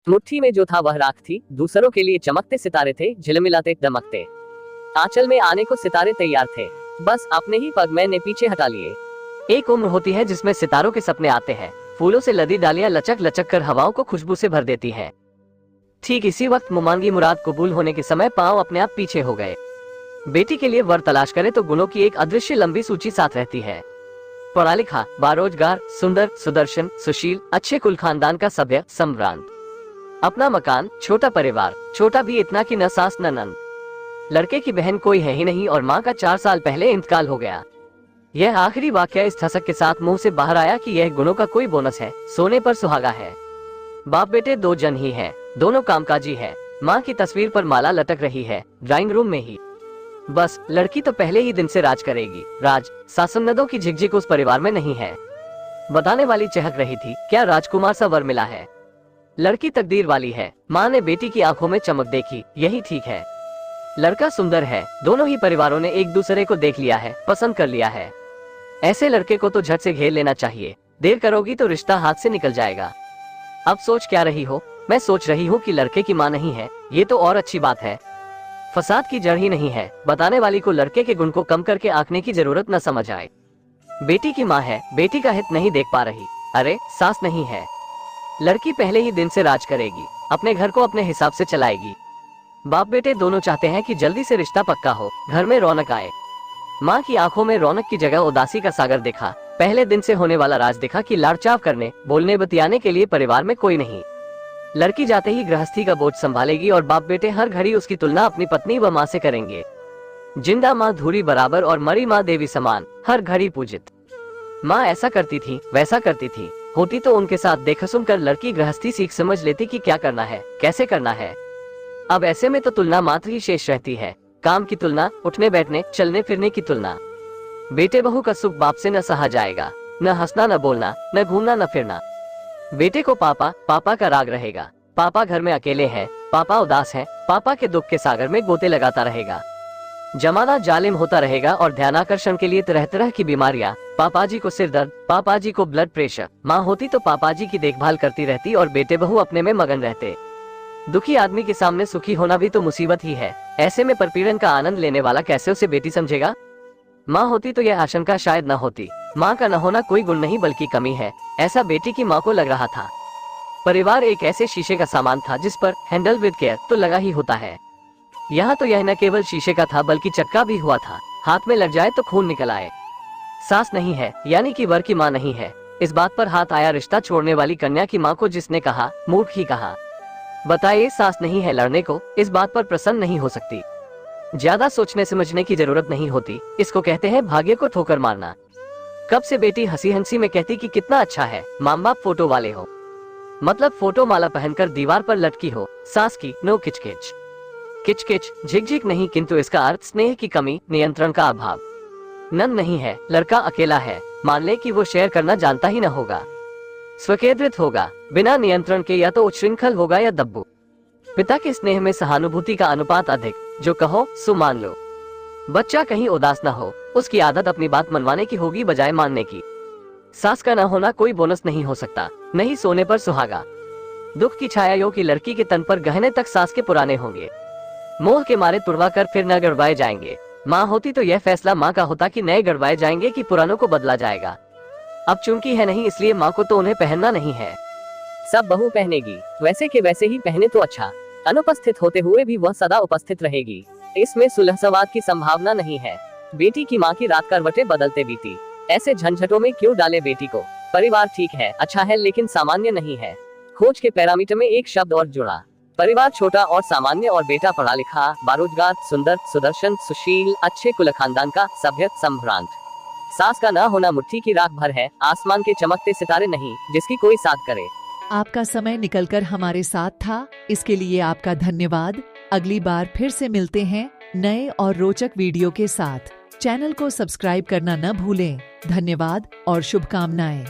मुट्ठी में जो था वह राख थी, दूसरों के लिए चमकते सितारे थे, झिलमिलाते दमकते। आंचल में आने को सितारे तैयार थे, बस अपने ही पग मैंने पीछे हटा लिए। एक उम्र होती है जिसमें सितारों के सपने आते हैं, फूलों से लदी डालियां लचक लचक कर हवाओं को खुशबू से भर देती हैं। ठीक इसी वक्त मुमांगी मुराद कबूल होने के समय पांव अपने आप पीछे हो गए। बेटी के लिए वर तलाश करे तो गुणों की एक अदृश्य लंबी सूची साथ रहती है। पढ़ा लिखा, बारोजगार, सुंदर, सुदर्शन, सुशील, अच्छे कुल खानदान का सभ्य, सम्भ्रांत। अपना मकान, छोटा परिवार, छोटा भी इतना कि न सास न नंद। लड़के की बहन कोई है ही नहीं और माँ का 4 साल पहले इंतकाल हो गया। यह आखिरी वाक्य इस ठसक के साथ मुंह से बाहर आया कि यह गुणों का कोई बोनस है, सोने पर सुहागा है। बाप बेटे 2 जन ही हैं, दोनों कामकाजी हैं। माँ की तस्वीर पर माला लटक रही है, ड्राइंग रूम में ही। बस लड़की तो पहले ही दिन से राज करेगी। राज, सासनदों की झिकझिक उस परिवार में नहीं है। बताने वाली चहक रही थी, क्या राजकुमार सा वर मिला है। लड़की तकदीर वाली है। माँ ने बेटी की आंखों में चमक देखी, यही ठीक है। लड़का सुंदर है। दोनों ही परिवारों ने एक दूसरे को देख लिया है, पसंद कर लिया है। ऐसे लड़के को तो झट से घेर लेना चाहिए, देर करोगी तो रिश्ता हाथ से निकल जाएगा। अब सोच क्या रही हो? मैं सोच रही हूँ कि लड़के की माँ नहीं है, ये तो और अच्छी बात है। फसाद की जड़ ही नहीं है। बताने वाली को लड़के के गुण को कम करके आंकने की जरूरत न समझ आए। बेटी की माँ है, बेटी का हित नहीं देख पा रही। अरे सास नहीं है। लड़की पहले ही दिन से राज करेगी, अपने घर को अपने हिसाब से चलाएगी। बाप बेटे दोनों चाहते हैं कि जल्दी से रिश्ता पक्का हो, घर में रौनक आए। माँ की आंखों में रौनक की जगह उदासी का सागर दिखा। पहले दिन से होने वाला राज दिखा कि लाड़चाव करने, बोलने बतियाने के लिए परिवार में कोई नहीं। लड़की जाते ही गृहस्थी का बोझ संभालेगी और बाप बेटे हर घड़ी उसकी तुलना अपनी पत्नी व माँ से करेंगे। जिंदा माँ धूरी बराबर और मरी माँ देवी समान, हर घड़ी पूजित। माँ ऐसा करती थी, वैसा करती थी, होती तो उनके साथ। देखा सुनकर लड़की गृहस्थी सीख समझ लेती कि क्या करना है, कैसे करना है। अब ऐसे में तो तुलना मात्र ही शेष रहती है। काम की तुलना, उठने बैठने, चलने फिरने की तुलना। बेटे बहू का सुख बाप से न सहा जाएगा, न हंसना, न बोलना, न घूमना, न फिरना। बेटे को पापा पापा का राग रहेगा। पापा घर में अकेले हैं, पापा उदास हैं, पापा के दुख के सागर में गोते लगाता रहेगा। जमाना जालिम होता रहेगा और ध्यानाकर्षण के लिए तरह तरह की बीमारियां। पापाजी को सिर दर्द, पापाजी को ब्लड प्रेशर। माँ होती तो पापाजी की देखभाल करती रहती और बेटे बहू अपने में मगन रहते। दुखी आदमी के सामने सुखी होना भी तो मुसीबत ही है। ऐसे में परपीड़न का आनंद लेने वाला कैसे उसे बेटी समझेगा? माँ होती तो यह आशंका शायद न होती। माँ का न होना कोई गुण नहीं बल्कि कमी है, ऐसा बेटी की माँ को लग रहा था। परिवार एक ऐसे शीशे का सामान था जिस पर हैंडल विद केयर तो लगा ही होता है। यहाँ तो यह न केवल शीशे का था बल्कि चक्का भी हुआ था, हाथ में लग जाए तो खून निकल आए। सास नहीं है, यानी कि वर की माँ नहीं है। इस बात पर हाथ आया रिश्ता छोड़ने वाली कन्या की माँ को, जिसने कहा, मूर्ख ही कहा। बताइए, सास नहीं है लड़ने को, इस बात पर प्रसन्न नहीं हो सकती। ज्यादा सोचने समझने की जरूरत नहीं होती, इसको कहते हैं भाग्य को ठोकर मारना। कब से बेटी हंसी हंसी में कहती कि कितना अच्छा है, माँ बाप फोटो वाले हो। मतलब फोटो माला पहनकर दीवार पर लटकी हो। सास की नो किचकिच। किचकिच झिकझिक नहीं, किंतु इसका अर्थ स्नेह की कमी, नियंत्रण का अभाव। नंद नहीं है, लड़का अकेला है। मान ले कि वो शेयर करना जानता ही न होगा, स्वकेंद्रित होगा, बिना नियंत्रण के या तो उच्छृंखल होगा या दब्बू। पिता के स्नेह में सहानुभूति का अनुपात अधिक, जो कहो सो मान लो। बच्चा कहीं उदास न हो, उसकी आदत अपनी बात मनवाने की होगी बजाय मानने की। सास का न होना कोई बोनस नहीं हो सकता, नहीं सोने पर सुहागा। दुख की छाया यो की लड़की के तन पर गहने तक सास के पुराने होंगे। मोह के मारे तुड़वा कर फिर न गड़वाए जाएंगे। माँ होती तो यह फैसला माँ का होता कि नए गड़वाए जाएंगे कि पुरानों को बदला जाएगा। अब चूंकि है नहीं, इसलिए माँ को तो उन्हें पहनना नहीं है। सब बहू पहनेगी, वैसे के वैसे ही पहने तो अच्छा। अनुपस्थित होते हुए भी वह सदा उपस्थित रहेगी, इसमें सुलह सवाद की संभावना नहीं है। बेटी की माँ की रात करवटें बदलते बीती, ऐसे झंझटों में क्यों डाले बेटी को। परिवार ठीक है, अच्छा है, लेकिन सामान्य नहीं है। खोज के पैरामीटर में एक शब्द और जुड़ा, परिवार छोटा और सामान्य, और बेटा पढ़ा लिखा, बारोजगार, सुंदर, सुदर्शन, सुशील, अच्छे कुल खानदान का, सभ्य, सम्भ्रांत। सास का न होना मुट्ठी की राख भर है, आसमान के चमकते सितारे नहीं, जिसकी कोई साथ करे। आपका समय निकलकर हमारे साथ था, इसके लिए आपका धन्यवाद। अगली बार फिर से मिलते हैं नए और रोचक वीडियो के साथ। चैनल को सब्सक्राइब करना न भूलें। धन्यवाद और शुभकामनाएं।